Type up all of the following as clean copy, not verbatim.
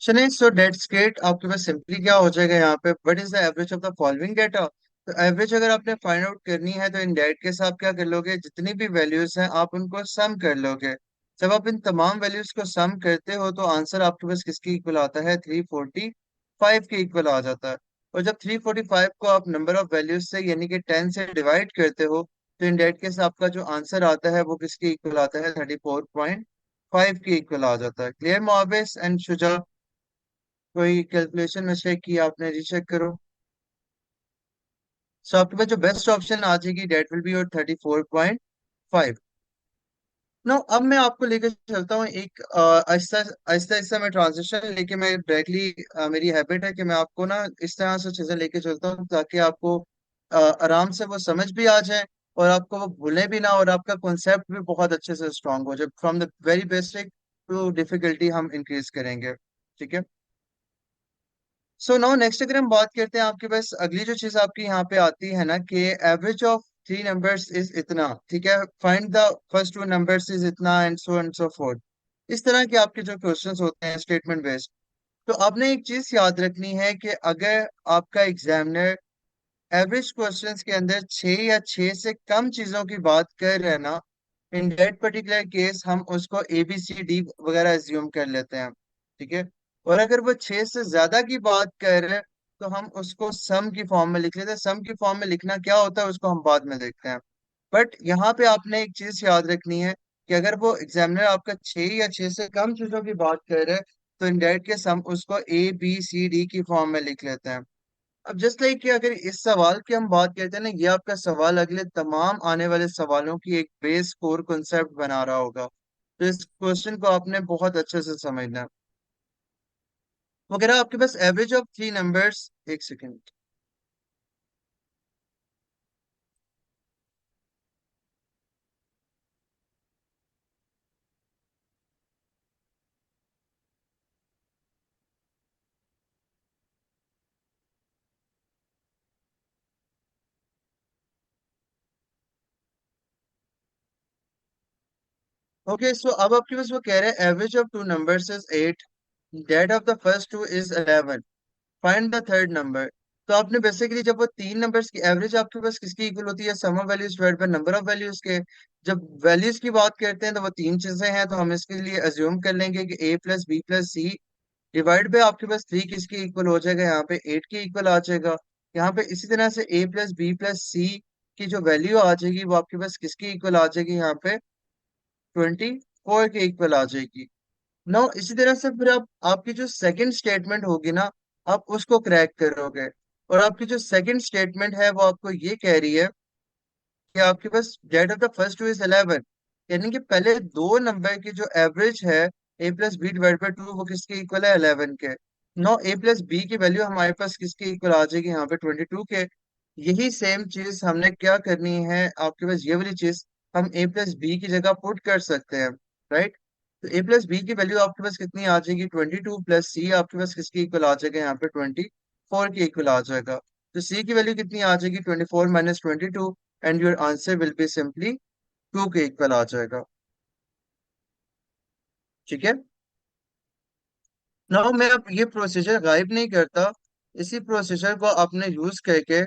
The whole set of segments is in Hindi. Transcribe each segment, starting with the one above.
चलिए, सो डेट्स ग्रेट। आपके पास सिंपली क्या हो जाएगा यहाँ पे, what is the average of the following data. तो एवरेज अगर आपने फाइंड आउट करनी है तो इन डेट के साथ क्या कर लोगे, जितनी भी वैल्यूज हैं आप उनको सम कर लोगे। जब आप इन तमाम वैल्यूज को सम करते हो तो आंसर आपके पास किसके इक्वल आता है, 345 के इक्वल आ जाता है। और जब 345 को आप नंबर ऑफ वैल्यूज से यानी कि 10 से डिवाइड करते हो तो इन डेट के साथ आपका जो आंसर आता है वो किसके इक्वल आता है, 34.5 के इक्वल आ जाता है। क्लियर मोहब्बस एंड शुजा? कोई कैलकुलेशन मिस्टेक की आपने, रीचेक करो। सो आपके पास जो बेस्ट ऑप्शन आ जाएगी that will be your 34.5। No, अब मैं आपको लेकर चलता हूँ एक आहिस्ता आहिस्ता आहिस्ता मैं ट्रांजिशन लेके, मैं डायरेक्टली मेरी हैबिट है कि मैं आपको ना इस तरह से चीजें लेके चलता हूँ ताकि आपको आराम से वो समझ भी आ जाए और आपको वो भूले भी ना, और आपका कॉन्सेप्ट भी बहुत अच्छे से स्ट्रांग हो जाए। From the very basic to difficulty हम इंक्रीज करेंगे। ठीक है। सो नाउ नेक्स्ट अगर हम बात करते हैं, आपके पास अगली जो चीज आपकी यहाँ पे आती है ना कि average of three numbers is इतना। ठीक है, find the first two numbers is इतना एंड सो फोर्थ। इस तरह के आपके जो क्वेश्चंस होते हैं स्टेटमेंट बेस्ड, तो आपने एक चीज याद रखनी है कि अगर आपका एग्जामिनर एवरेज क्वेश्चंस के अंदर छह या छह से कम चीजों की बात कर रहे हैं ना, इन दैट पर्टिकुलर केस हम उसको ए बी सी डी वगैरह एज्यूम कर लेते हैं। ठीक है। और अगर वो छह से ज्यादा की बात कर रहे हैं तो हम उसको सम की फॉर्म में लिख लेते हैं। सम की फॉर्म में लिखना क्या होता है उसको हम बाद में देखते हैं। बट यहाँ पे आपने एक चीज याद रखनी है कि अगर वो एग्जामिनर आपका छह या छह से कम चीजों की बात कर रहे हैं तो इन दैट केस हम उसको ए बी सी डी की फॉर्म में लिख लेते हैं। अब जस्ट लाइक कि अगर इस सवाल की हम बात करते हैं ना, ये आपका सवाल अगले तमाम आने वाले सवालों की एक बेस कोर कॉन्सेप्ट बना रहा होगा। तो इस क्वेश्चन को आपने बहुत अच्छे से समझना है। वगैरह आपके पास एवरेज ऑफ थ्री नंबर्स, एक सेकेंड। ओके, सो अब आपके पास वो कह रहे हैं average of two numbers is 8, that of the first two is 11, find the third number. तो आपने बेसिकली जब वो तीन नंबर्स की एवरेज आपके पास किसकी इक्वल होती है, sum of values divide by number of values के। जब वैल्यूज की बात करते हैं तो वो तीन चीजें हैं, तो हम इसके लिए अज्यूम कर लेंगे कि A plus B plus C divide by आपके पास थ्री किसके इक्वल हो जाएगा, यहाँ पे एट के इक्वल आ जाएगा। यहाँ पे इसी तरह से ए प्लस बी प्लस सी की जो वैल्यू आ जाएगी वो आपके पास किसके इक्वल आ जाएगी, यहाँ पे 24 के इक्वल आ जाएगी। नो, इसी तरह से फिर आप आपकी जो सेकंड स्टेटमेंट होगी ना, आप उसको क्रैक करोगे। और आपकी जो सेकंड स्टेटमेंट है वो आपको ये कह रही है कि आपके पास date of the first two is 11, यानी कि पहले दो नंबर की जो एवरेज है A plus B divide by two वो किसके इक्वल है, 11 के। नो, ए प्लस बी की वैल्यू हमारे पास किसके इक्वल आ जाएगी, यहाँ पे 22 के। यही सेम चीज हमने क्या करनी है, आपके पास ये वाली चीज हम ए प्लस बी की जगह पुट कर सकते हैं। राइट। तो ए प्लस बी की वैल्यू आपके पास कितनी आ जाएगी, 22 प्लस सी आपके पास किसके इक्वल आ जाएगा, यहाँ पे 24 के इक्वल आ जाएगा। तो सी की वैल्यू कितनी आ जाएगी, 24 minus 22, and your answer will be simply 2 के इक्वल आ जाएगा। ठीक है। नाउ मैं अब ये प्रोसीजर गायब नहीं करता, इसी प्रोसीजर को आपने यूज करके,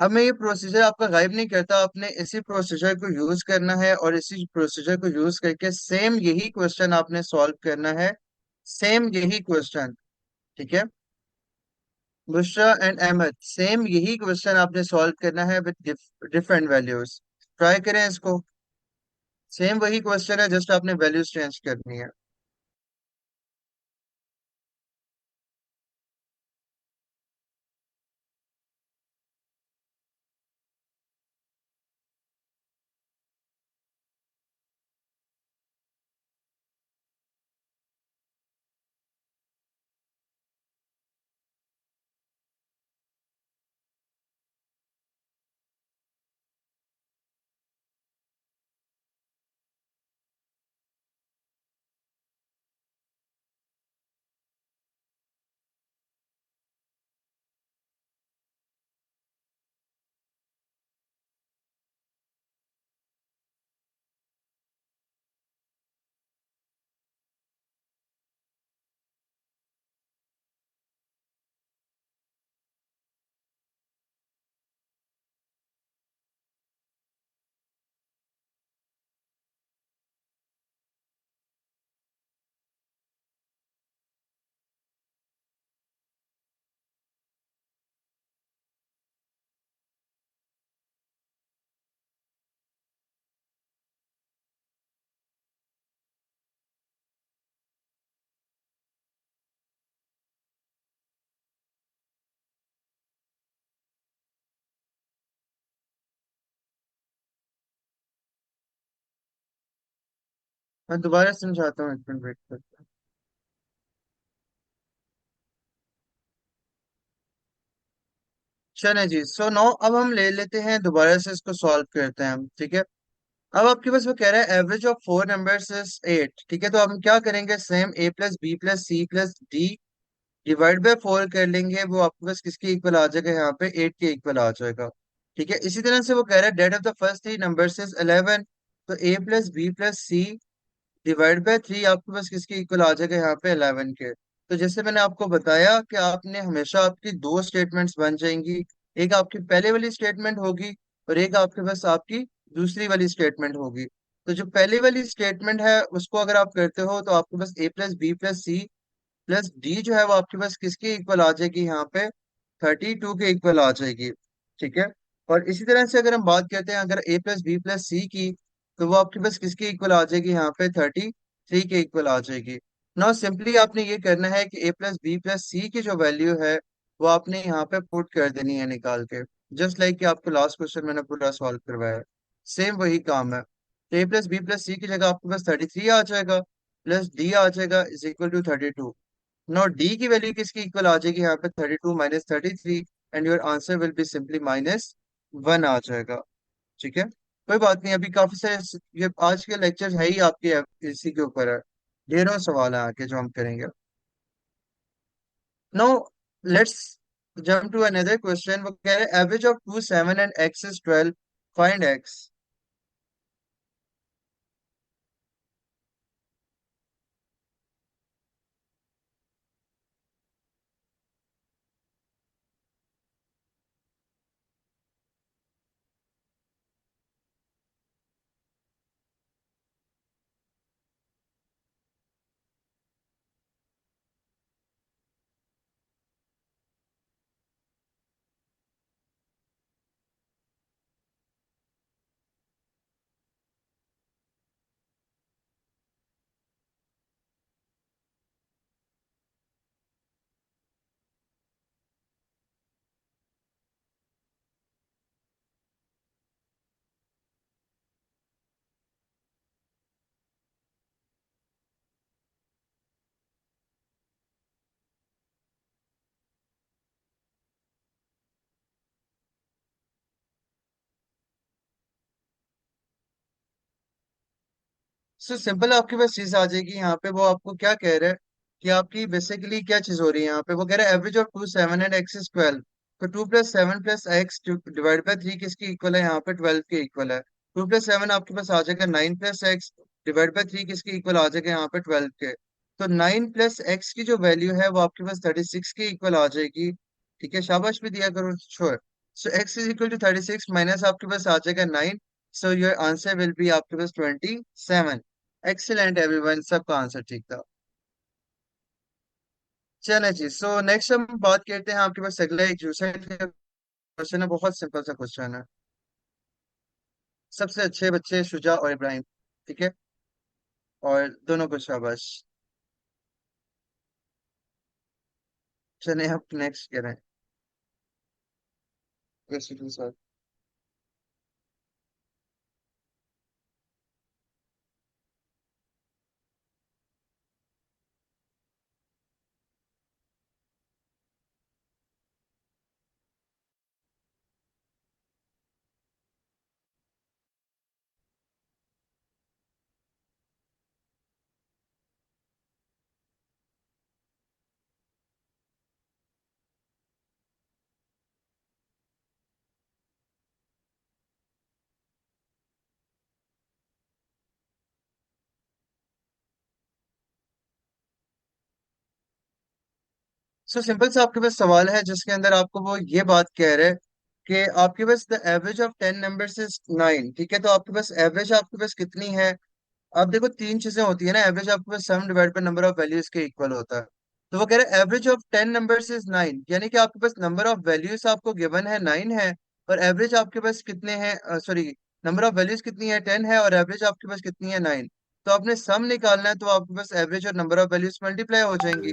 अब मैं ये प्रोसीजर आपका गायब नहीं करता, आपने इसी प्रोसीजर को यूज करना है और इसी प्रोसीजर को यूज करके सेम यही क्वेश्चन आपने सॉल्व करना है। सेम यही क्वेश्चन। ठीक है। बुशरा एंड अहमद, सेम यही क्वेश्चन आपने सॉल्व करना है विद डिफरेंट वैल्यूज। ट्राई करें इसको। सेम वही क्वेश्चन है, जस्ट आपने वैल्यूज चेंज करनी है। मैं दोबारा समझाता हूँ, एक मिनट वेट करता चले जी। सो नो अब हम ले लेते हैं दोबारा से, इसको सॉल्व करते हैं हम, ठीक है। अब आपके पास वो कह रहा है average of four numbers is 8, ठीक है। तो हम क्या करेंगे, same a plus B plus C plus D divide by four कर लेंगे, वो आपके पास किसके इक्वल आ जाएगा, यहाँ पे 8 के इक्वल आ जाएगा, ठीक है। इसी तरह से वो कह रहा है that of the first three numbers is 11, तो a plus B plus C divide by three आपके पास किसके इक्वल आ जाएगा, यहाँ पे 11 के। तो जैसे मैंने आपको बताया कि आपने हमेशा आपकी दो स्टेटमेंट्स बन जाएंगी, एक आपकी पहले वाली स्टेटमेंट होगी और एक आपके पास आपकी दूसरी वाली स्टेटमेंट होगी। तो जो पहली वाली स्टेटमेंट है उसको अगर आप करते हो तो आपके पास a plus B plus C plus D जो है वो आपके पास किसके इक्वल आ जाएगी, यहाँ पे 32 के इक्वल आ जाएगी, ठीक है। और इसी तरह से अगर हम बात करते हैं अगर a प्लस बी प्लस सी की, तो वो आपके पास किसके इक्वल आ जाएगी, यहाँ पे 33 के इक्वल आ जाएगी। नाउ सिंपली आपने ये करना है कि a प्लस बी प्लस सी की जो वैल्यू है वो आपने यहाँ पे पुट कर देनी है निकाल के, जस्ट लाइक कि आपको लास्ट क्वेश्चन मैंने पूरा सॉल्व करवाया है, सेम वही काम है। तो a प्लस बी प्लस सी की जगह आपके पास 33 आ जाएगा, प्लस डी आ जाएगा is equal to 32। Now D की वैल्यू किसकी इक्वल आ जाएगी, यहाँ पे 32 minus 33, and your answer will be simply -1 आ जाएगा, ठीक है। कोई बात नहीं, अभी काफी सारे ये आज के लेक्चर है ही आपके इसी के ऊपर है, ढेरों सवाल है आके जो हम करेंगे। Now let's jump to another question. वो कह रहे हैं average of 2 7 and x is 12, find x। So simple आपके पास चीज आ जाएगी यहाँ पे। वो आपको क्या कह रहा है कि आपकी बेसिकली क्या चीज हो रही है यहाँ पे, वो कह रहा है average of 2 7 and x is 12। तो 2 plus 7 plus x divide by 3 किसकी इक्वल है, यहाँ पे 12 के इक्वल है। 2 प्लस 7 आपके पास आ जाएगा 9 प्लस एक्स डिवाइड बाई 3 किसकी इक्वल आ जाएगा, यहाँ पे 12 के। तो 9 प्लस एक्स की जो वैल्यू है वो आपके पास 36 के इक्वल आ जाएगी, ठीक है। शाबाश भी दिया करो, sure. So x is equal to 36 minus आपके पास आ जाएगा 9, so your answer will be आपके पास 27। एक्सीलेंट एवरीवन, सबका आंसर ठीक था। चले जी। सो नेक्स्ट हम बात करते हैं आपके पास अगला एक दूसरा क्वेश्चन है, बहुत सिंपल सा क्वेश्चन है। सबसे अच्छे बच्चे शुजा और इब्राहिम, ठीक है, और दोनों को शाबाश। चले अब नेक्स्ट करें क्वेश्चन के साथ। सो सिंपल सा आपके पास सवाल है जिसके अंदर आपको वो ये बात कह रहे हैं कि आपके पास the average of 10 numbers is 9, ठीक है। तो आपके पास एवरेज आपके पास कितनी है। अब देखो तीन चीजें होती है ना, एवरेज आपके पास sum divide by number of values के इक्वल होता है। तो वो कह रहे हैं एवरेज ऑफ 10 नंबर्स इज 9, यानी कि आपके पास नंबर ऑफ वैल्यूज आपको गिवन है 9 है, और एवरेज आपके पास कितने हैं, सॉरी, नंबर ऑफ वैल्यूज कितनी है 10 है, और एवरेज आपके पास कितनी है 9। तो आपने सम निकालना है, तो आपके पास एवरेज और नंबर ऑफ वैल्यूज मल्टीप्लाई हो जाएंगी,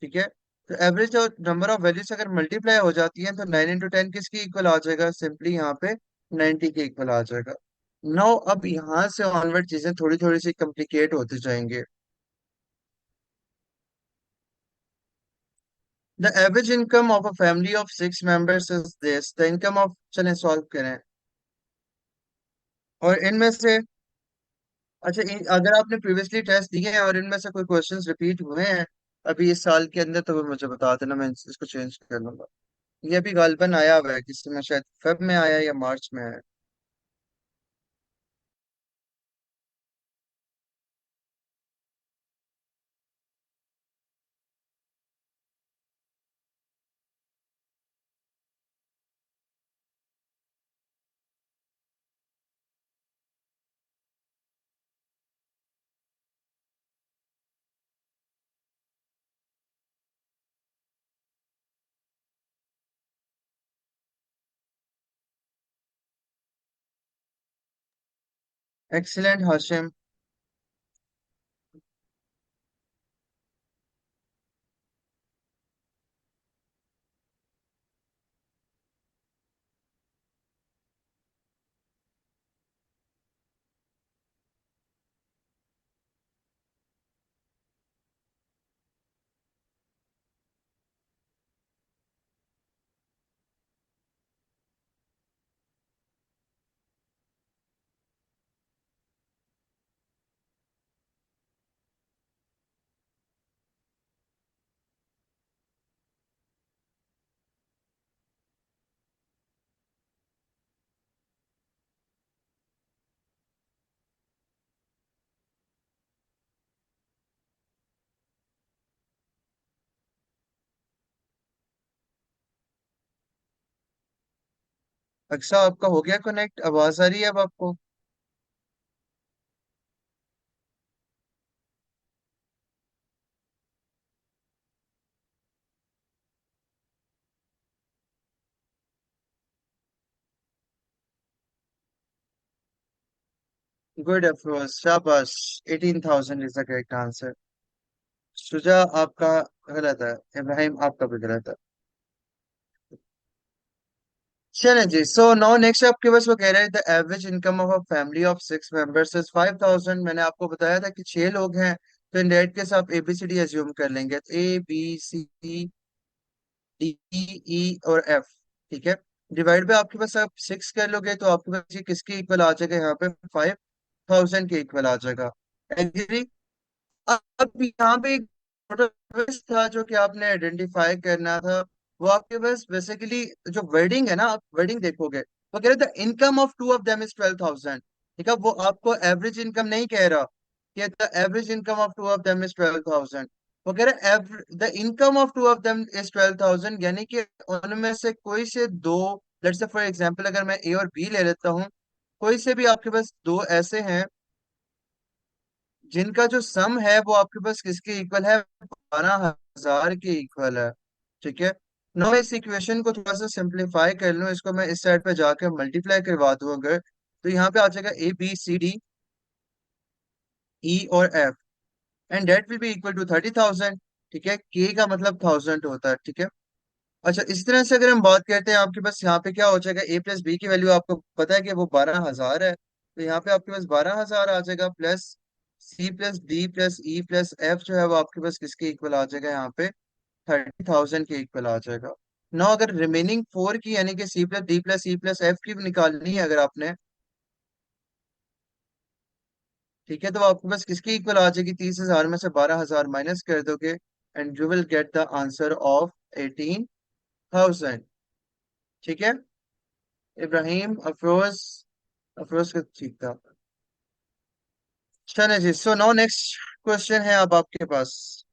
ठीक है। तो एवरेज और नंबर ऑफ वैल्यूज अगर मल्टीप्लाई हो जाती है तो 9 इंटू 10 किसकी इक्वल आ जाएगा, सिंपली यहाँ पे 90 के इक्वल आ जाएगा। नो अब यहाँ से ऑनवर्ड चीजें थोड़ी थोड़ी सी कॉम्प्लिकेट होती जाएंगे। The average income of a family of 6 members is this, the income of, चलें सॉल्व करें। और इनमें से, अच्छा अगर आपने प्रीवियसली टेस्ट दिए हैं और इनमें से कोई क्वेश्चंस रिपीट हुए हैं अभी इस साल के अंदर, तो वो मुझे बता देना, मैं इसको चेंज कर लूंगा। ये अभी गालिबन आया हुआ है किसी में, शायद फेब में आया है या मार्च में आया है। एक्सीलेंट हाशिम। अक्सा आपका हो गया कनेक्ट, आवाज आ रही है अब आपको? गुड अफरोज, शाबाश। 18,000 is the correct answer. Shuja आपका गलत है, इब्राहिम आपका भी गलत है। चलें जी, सो नाउ नेक्स्ट आपके पास वो कह रहे हैं the average income of a family of 6 members is 5,000। मैंने आपको बताया था कि 6 लोग हैं, तो इन डेट केस आप ABCD एज्यूम कर लेंगे, ABCDE और F। ठीक है, डिवाइड पे आपके पास आप 6 कर लोगे तो आपके पास ये किसके इक्वल आ जाएगा, यहाँ पे 5,000 के इक्वल आ जाएगा। एग्री? अब यहाँ पे एक twist था जो कि आपने आइडेंटिफाई करना था। वो आपके पास बेसिकली जो वर्डिंग है ना, आप वर्डिंग देखोगे, वो कह रहे the income of two of them is 12,000। ठीक है, वो आपको एवरेज इनकम नहीं कह रहा कि the average income of two of them is 12,000। वो कह रहे the income of two of them is 12,000, यानी कि उनमें से कोई से दो, लेट्स से फॉर एग्जांपल अगर मैं A और B ले लेता हूँ, कोई से भी आपके पास दो ऐसे हैं जिनका जो सम है वो आपके पास किसके इक्वल है, 12,000 के इक्वल है। ठीक है, नो इस इक्वेशन को थोड़ा सा सिंप्लीफाई कर लूँ, इसको मैं इस साइड पे जाकर मल्टीप्लाई करवा दूं अगर, तो यहाँ पे आ जाएगा ABCDE और F, and that will be equal to 30,000। ठीक है, के का मतलब 1000 होता है। ठीक है, अच्छा इस तरह से अगर हम बात करते हैं, आपके पास यहाँ पे क्या हो जाएगा, A+B की वैल्यू आपको पता है कि वो 12,000 है, तो यहाँ पे आपके पास 12,000 आ जाएगा, प्लस C+D+E+F जो है वो आपके पास किसके इक्वल आ जाएगा, यहाँ पे 30,000 के इक्वल आ जाएगा। नौ अगर रिमेनिंग 4 की, यानी कि C+D+E+F की भी निकालनी है अगर आपने, ठीक है, तो वो आपके पास किसकी इक्वल आ जाएगी, 30,000 में से 12,000 माइनस कर दोगे, and you will get the answer of 18,000। ठीक है, इब्राहिम, अफरोज, अफरोज का ठीक था। चले जी, सो नाउ नेक्स्ट क्वेश्चन है अब आपके पास,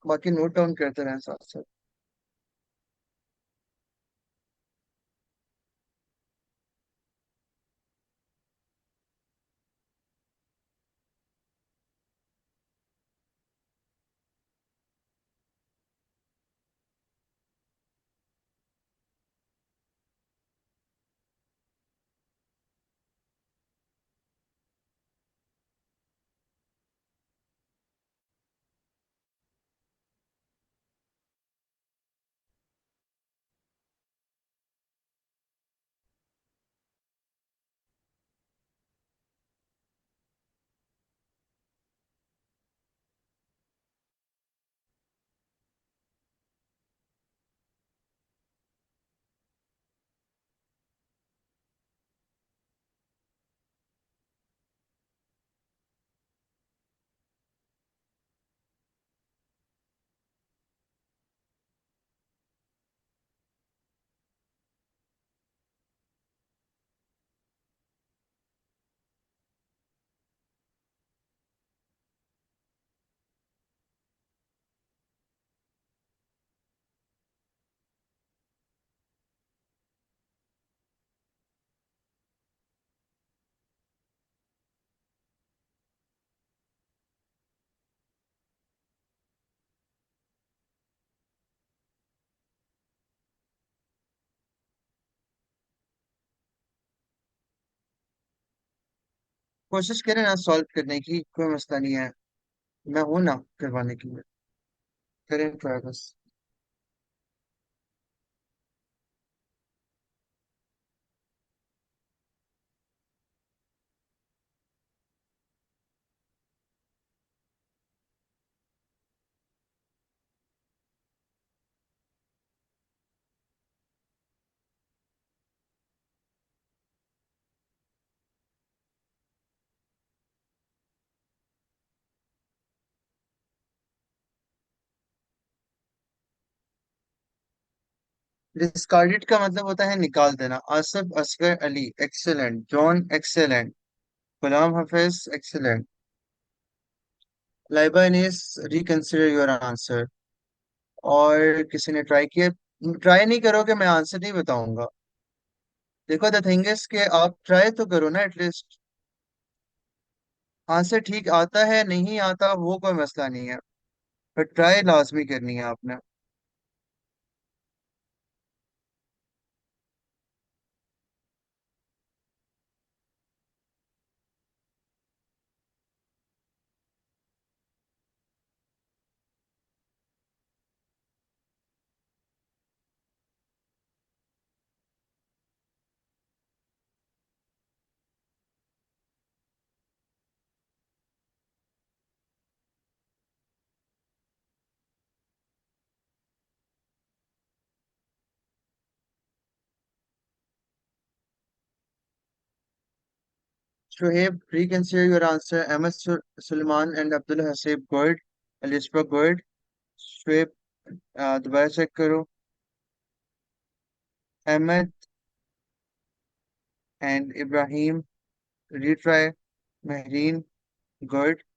बाकी नोट डाउन करते रहें साथ साथ। कोशिश करें ना सॉल्व करने की, कोई मसला नहीं है। मैं हूं ना करवाने के लिए। करें ट्राई बस। डिस्कार्डेड का मतलब होता है निकाल देना। Asif Asghar Ali excellent, John excellent, Ghulam Hafiz excellent, Laiba Ines reconsider your answer. और किसी ने ट्राई किया? ट्राई नहीं करोगे मैं आंसर नहीं बताऊंगा। देखो द थिंग इज कि आप ट्राई तो करो ना एटलीस्ट। आंसर ठीक आता है नहीं आता वो कोई मसला नहीं है, पर ट्राई लाजमी करनी है आपने। Shoaib, reconsider your answer. Ahmed Suleiman and Abdul Hasib good. Alispa good. Shoaib, दोबारा चेक करो। Ahmed and Ibrahim, retry. Mehreen, good.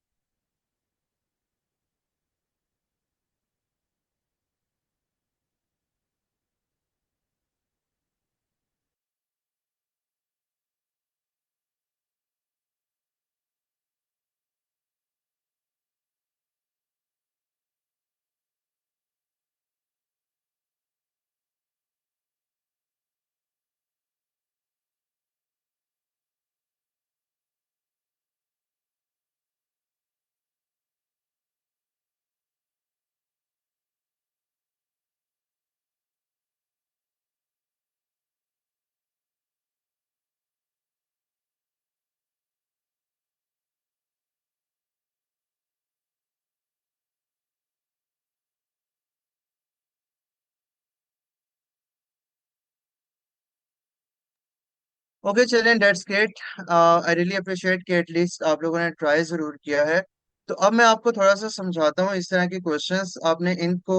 Okay चलें, that's great. I really appreciate कि एटलीस्ट आप लोगों ने ट्राई जरूर किया है। तो अब मैं आपको थोड़ा सा समझाता हूँ इस तरह के क्वेश्चंस आपने इनको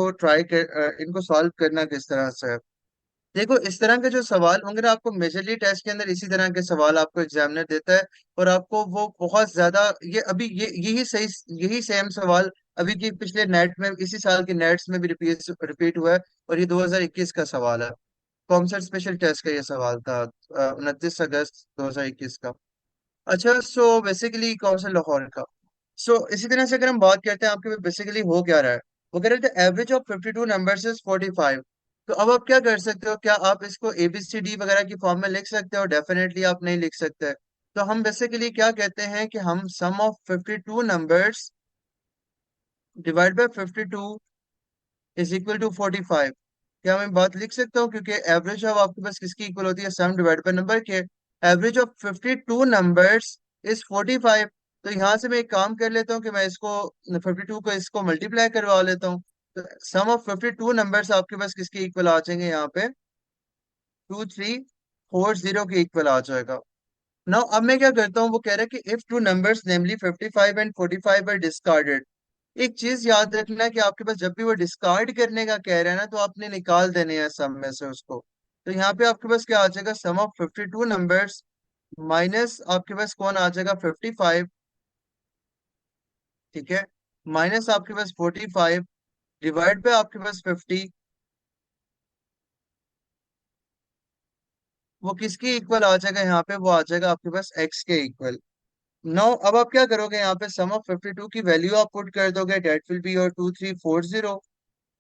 इनको सॉल्व करना किस तरह से है। देखो इस तरह के जो सवाल होंगे ना, आपको मेजरली टेस्ट के अंदर इसी तरह के सवाल आपको एग्जामिनर देता है। और आपको वो बहुत ज्यादा, ये अभी ये यही सेम सवाल अभी की पिछले नेट में, इसी साल के नेट्स में भी रिपीट हुआ है। और ये 2021 का सवाल है। कॉमसर्ट स्पेशल टेस्ट का ये सवाल था, 29 अगस्त 2021 का। अच्छा, सो बेसिकली कौशल लाहौर का। सो इसी तरह से अगर हम बात करते हैं आपके बेसिकली हो क्या रहा है। वो कह रहे थे एवरेज ऑफ 52 नंबर्स इज 45। तो अब आप क्या कर सकते हो, क्या आप इसको ABCD वगैरह की फॉर्म में लिख सकते हो? डेफिनेटली आप नहीं लिख सकते। तो हम बेसिकली क्या कहते हैं कि हम sum of 52 numbers divide by 52 is equal to 45। क्या मैं बात लिख सकता हूँ? क्योंकि एवरेज अब आपके पास किसकी इक्वल होती है? सम डिवाइड बाय नंबर के। Average of 52 numbers is 45। तो यहाँ से मैं एक काम कर लेता हूँ कि मैं इसको 52 को इसको मल्टीप्लाई करवा लेता हूँ। तो सम ऑफ 52 नंबर्स आपके पास किसके इक्वल आ जाएंगे यहाँ पे? 2340 के इक्वल आ जाएगा। नाउ अब मैं क्या करता हूँ, वो कह रहा है कि if two numbers namely 55 and 45 are discarded. एक चीज याद रखना कि आपके पास जब भी वो डिस्कार्ड करने का कह रहा है ना, तो आपने निकाल देने हैं सम में से उसको। तो यहाँ पे आपके पास क्या आ जाएगा? सम ऑफ 52 नंबर्स माइनस आपके पास कौन आ जाएगा? 55। ठीक है, माइनस आपके पास 45 डिवाइड पे आपके पास 50। वो किसकी इक्वल आ जाएगा यहाँ पे? वो आ जाएगा आपके पास x के इक्वल। नो, अब आप क्या करोगे? यहाँ पे सम ऑफ 52 की वैल्यू आप पुट कर दोगे, that will be your 2340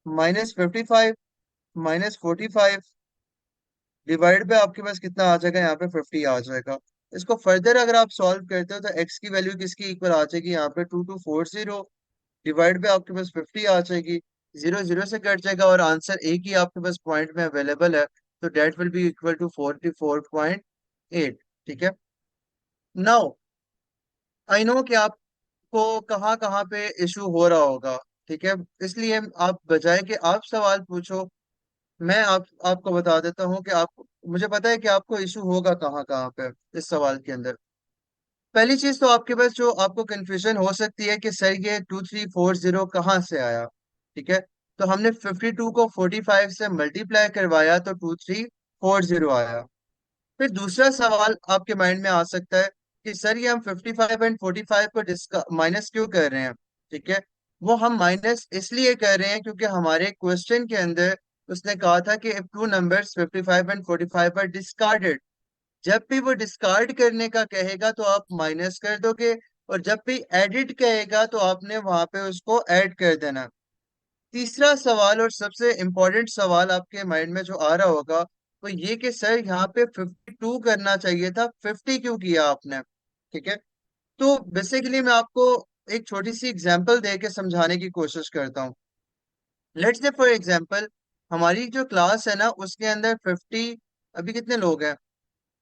minus 55 minus 45 divide पे आपके पास कितना आ जाएगा? यहाँ पे 50 आ जाएगा। इसको फर्दर अगर आप सॉल्व करते हो तो एक्स की वैल्यू किसकी इक्वल आ जाएगी यहाँ पे, 2240 डिवाइड पे आपके पास 50 आ जाएगी। जीरो जीरो से कट जाएगा और आंसर एक ही आपके पास पॉइंट में अवेलेबल है, तो that will be equal to 44.8। ठीक है। नाउ आई नो कि आपको कहाँ कहाँ पे इशू हो रहा होगा। ठीक है, इसलिए आप बजाय कि आप सवाल पूछो, मैं आपको बता देता हूँ कि आप, मुझे पता है कि आपको इशू होगा कहाँ कहाँ पे इस सवाल के अंदर। पहली चीज तो आपके पास जो आपको कंफ्यूजन हो सकती है कि सर ये 2340 कहाँ से आया। ठीक है, तो हमने 52 को 45 से मल्टीप्लाई करवाया तो 2340 आया। फिर दूसरा सवाल आपके माइंड में आ सकता है कि सर ये हम 55 एंड 45 को माइनस क्यों कर रहे हैं। ठीक है, वो हम माइनस इसलिए कर रहे हैं क्योंकि हमारे क्वेश्चन के अंदर उसने कहा था कि if two numbers 55 and 45 are discarded, जब भी वो डिस्कार्ड करने का कहेगा तो आप माइनस कर दोगे, और जब भी एडिट कहेगा तो आपने वहां पे उसको ऐड कर देना। तीसरा सवाल और सबसे इम्पोर्टेंट सवाल आपके माइंड में जो आ रहा होगा वो ये कि सर यहाँ पे 52 करना चाहिए था, 50 क्यों किया आपने। ठीक है, तो बेसिकली मैं आपको एक छोटी सी एग्जांपल दे के समझाने की कोशिश करता हूँ। लेट्स से फॉर एग्जांपल हमारी जो क्लास है ना उसके अंदर 50, अभी कितने लोग हैं,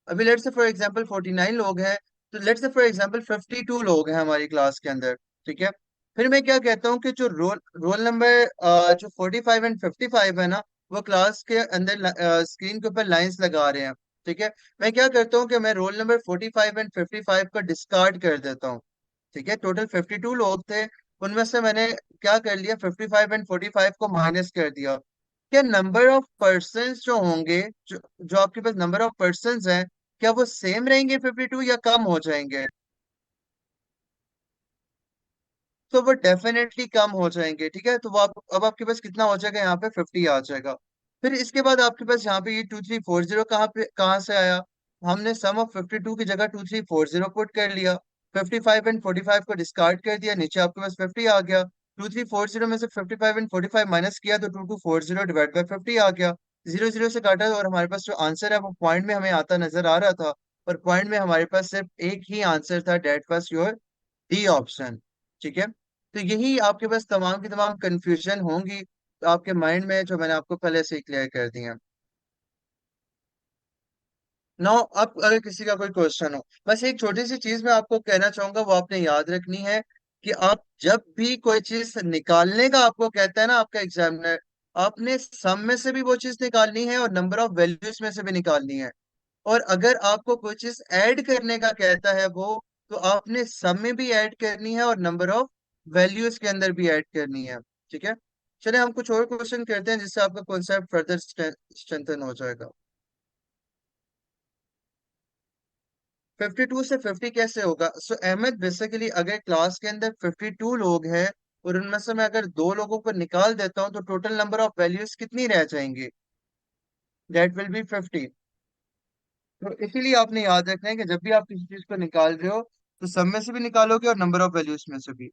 अभी लेट्स से फॉर एग्जांपल 49 लोग हैं, तो लेट्स से फॉर एग्जांपल 52 लोग हैं हमारी क्लास के अंदर। ठीक है, फिर मैं क्या कहता हूँ कि जो रोल रोल नंबर जो 45 एंड 55 है ना, वो क्लास के अंदर स्क्रीन के ऊपर लाइंस लगा रहे हैं। ठीक है, मैं क्या करता हूँ कि मैं रोल नंबर 45 एंड 55 का डिस्कार्ड कर देता हूँ। ठीक है, टोटल 52 लोग थे, उनमें से मैंने क्या कर लिया, 55 एंड 45 को माइनस कर दिया। क्या नंबर ऑफ पर्सन्स जो होंगे, जो आपके पास नंबर ऑफ पर्सन्स हैं, क्या वो सेम रहेंगे 52 या कम हो जाएंगे। तो वो डेफिनेटली कम हो जाएंगे। ठीक है, तो वो अब आपके पास कितना हो जाएगा, यहाँ पे 50 आ जाएगा। फिर इसके बाद आपके पास यहाँ पे ये 2340 कहाँ से आया, हमने सम ऑफ 52 की जगह 2340 पुट कर लिया, 55 एंड 45 को डिस्कार्ड कर दिया, नीचे आपके पास 50 आ गया। 2340 में से 55 एंड 45 माइनस किया तो 2240 डिवाइड बाई 50 आ गया। जीरो जीरो से काटा और हमारे पास जो आंसर है वो पॉइंट में हमें आता नजर आ रहा था, और पॉइंट में हमारे पास सिर्फ एक ही आंसर था, that was your D option. ठीक है, तो यही आपके पास तमाम की तमाम कंफ्यूजन होंगी तो आपके माइंड में, जो मैंने आपको पहले से क्लियर कर दी है। नो, अब अगर किसी का कोई क्वेश्चन हो, बस एक छोटी सी चीज मैं आपको कहना चाहूंगा, वो आपने याद रखनी है कि आप जब भी कोई चीज निकालने का आपको कहता है ना आपका एग्जामिनर, आपने सम में से भी वो चीज निकालनी है और नंबर ऑफ वैल्यूज में से भी निकालनी है। और अगर आपको कोई चीज ऐड करने का कहता है वो, तो आपने सम में भी ऐड करनी है और नंबर ऑफ वैल्यूज के अंदर भी ऐड करनी है। ठीक है, चलिए हम कुछ और क्वेश्चन करते हैं जिससे आपका कॉन्सेप्ट फर्दर स्ट्रेंथन हो जाएगा। 52 से 50 कैसे होगा, सो अहमद बेसिकली अगर क्लास के अंदर 52 लोग हैं और उनमें से मैं अगर दो लोगों को निकाल देता हूँ तो टोटल नंबर ऑफ वैल्यूज कितनी रह जाएंगी, दैट विल बी 50। तो इसीलिए आपने याद रखना है कि जब भी आप किसी चीज को निकाल रहे हो तो सब में से भी निकालोगे और नंबर ऑफ वैल्यूज में से भी।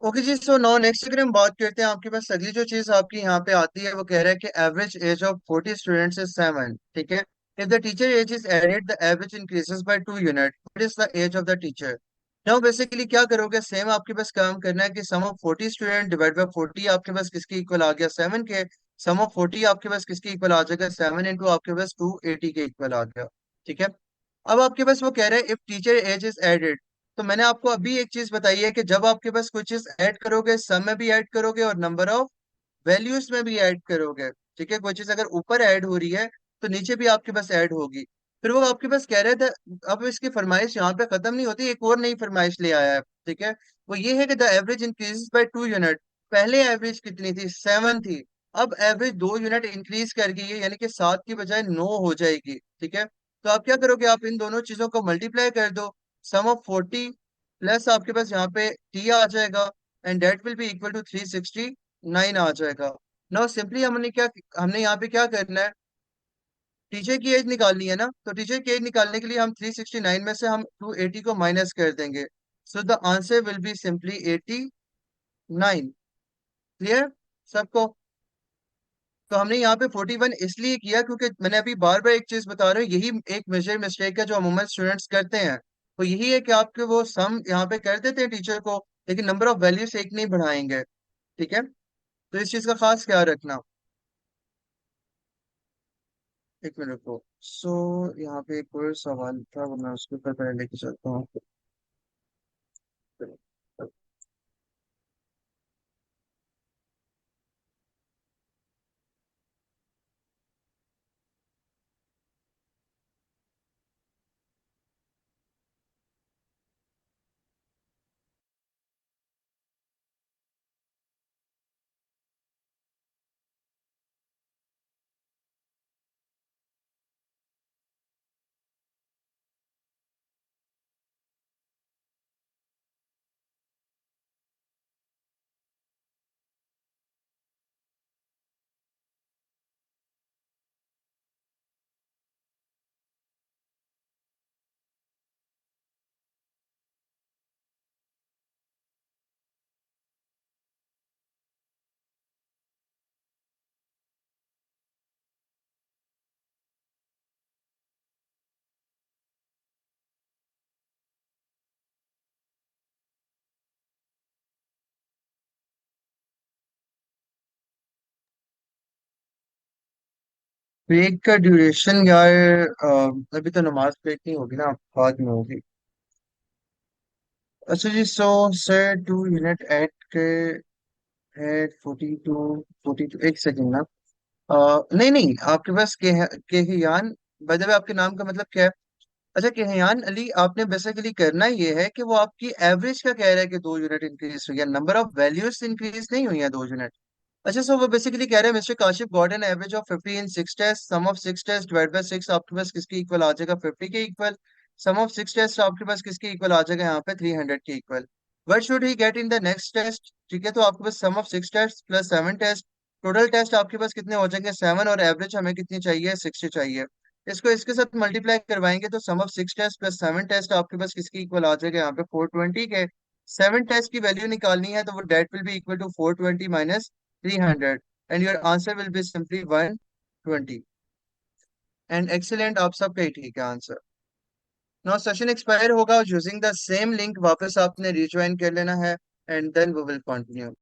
ओके जी, सो नाउ नेक्स्ट अगर हम बात करते हैं, आपके पास अगली जो चीज आपकी यहाँ पे आती है वो कह रहा है कि average age of 40 students is 7। ठीक है। If the teacher age is added the average increases by 2 unit, what is the age of the teacher? Now basically क्या करोगे, सेम आपके पास काम करना है कि sum of 40 student divide by 40 आपके पास किसके इक्वल आ गया, 7 के। सम ऑफ 40 आपके पास किसके इक्वल आ जाएगा, 7 इंटू आपके पास 280 के इक्वल आ गया। ठीक है। अब आपके पास वो कह रहे हैं if teacher age is added. तो मैंने आपको अभी एक चीज बताई है कि जब आपके पास कोई चीज ऐड करोगे, सम में भी ऐड करोगे और नंबर ऑफ वैल्यूज में भी ऐड करोगे। ठीक है। कोई चीज अगर ऊपर ऐड हो रही है तो नीचे भी आपके पास ऐड होगी। फिर वो आपके पास कह रहे थे, अब इसकी फरमाइश यहाँ पे खत्म नहीं होती, एक और नई फरमाइश ले आया है। ठीक है। वो ये है कि the average increase by 2 unit. पहले एवरेज कितनी थी, 7 थी। अब एवरेज 2 यूनिट इंक्रीज कर गई है, यानी कि 7 की बजाय 9 हो जाएगी। ठीक है। तो आप क्या करोगे, आप इन दोनों चीजों को मल्टीप्लाई कर दो। सम ऑफ 40 प्लस आपके पास यहाँ पे टी आ जाएगा, and that will be equal to 369 आ जाएगा। नाउ सिंपली हमने यहाँ पे क्या करना है, टीचर की एज निकालनी है ना। तो टीचर की एज निकालने के लिए हम 369 में से हम 280 को माइनस कर देंगे। So the answer will be simply 89। Clear सबको? तो हमने यहाँ पे 41 इसलिए किया क्योंकि मैंने अभी बार बार एक चीज बता रहा हूँ, यही एक मेजर मिस्टेक है जो अमूमन स्टूडेंट्स करते हैं। तो यही है कि आपके वो सम यहाँ पे कर देते हैं टीचर को, लेकिन नंबर ऑफ वैल्यूज एक नहीं बढ़ाएंगे। ठीक है। तो इस चीज का खास ख्याल रखना। एक मिनट रुको। सो यहाँ पे एक और सवाल था, वो मैं उसके ऊपर पहले लेके चलता हूँ। ब्रेक का ड्यूरेशन यार, अभी तो नमाज ब्रेक नहीं होगी ना, बाद में होगी। अच्छा जी, सो सर 2 यूनिट ऐड के है 42। 42 एक सेकेंड ना। नहीं नहीं, आपके पास केहयान, बाय द वे आपके नाम का मतलब क्या है? अच्छा, केहयान अली, आपने बेसिकली करना ये है कि वो आपकी एवरेज का कह रहा है कि 2 यूनिट इंक्रीज हुई है, नंबर ऑफ वैल्यूज इंक्रीज नहीं हुई है 2 यूनिट। अच्छा, सो वो बेसिकली कह रहे हैं mister Kashif got an average of 50 in 6 test, sum of 6 test divide by 6 आपके पास किसके इक्वल आ जाएगा, 50 के इक्वल। सम ऑफ 6 टेस्ट आपके पास किसके इक्वल आ जाएगा यहाँ पे, 300 के equal. What should he get in the next test? ठीक है। तो आपके पास sum of 6 test plus 7 test, total test आपके पास कितने हो जाएंगे, 7, और एवरेज हमें कितनी चाहिए, 60 चाहिए। इसको इसके साथ मल्टीप्लाई करवाएंगे तो सम ऑफ 6 टेस्ट प्लस 7 टेस्ट आपके पास किसके इक्वल आ जाएगा यहाँ पे, 420 के। 7 टेस्ट की वैल्यू निकालनी है तो वो that will be equal to 420 minus 300, and your answer will be simply 120। And excellent, आप सबका ही ठीक है आंसर। नाउ सेशन एक्सपायर होगा, यूजिंग द सेम लिंक वापस आपने रिज्वाइन कर लेना है, and then we will continue.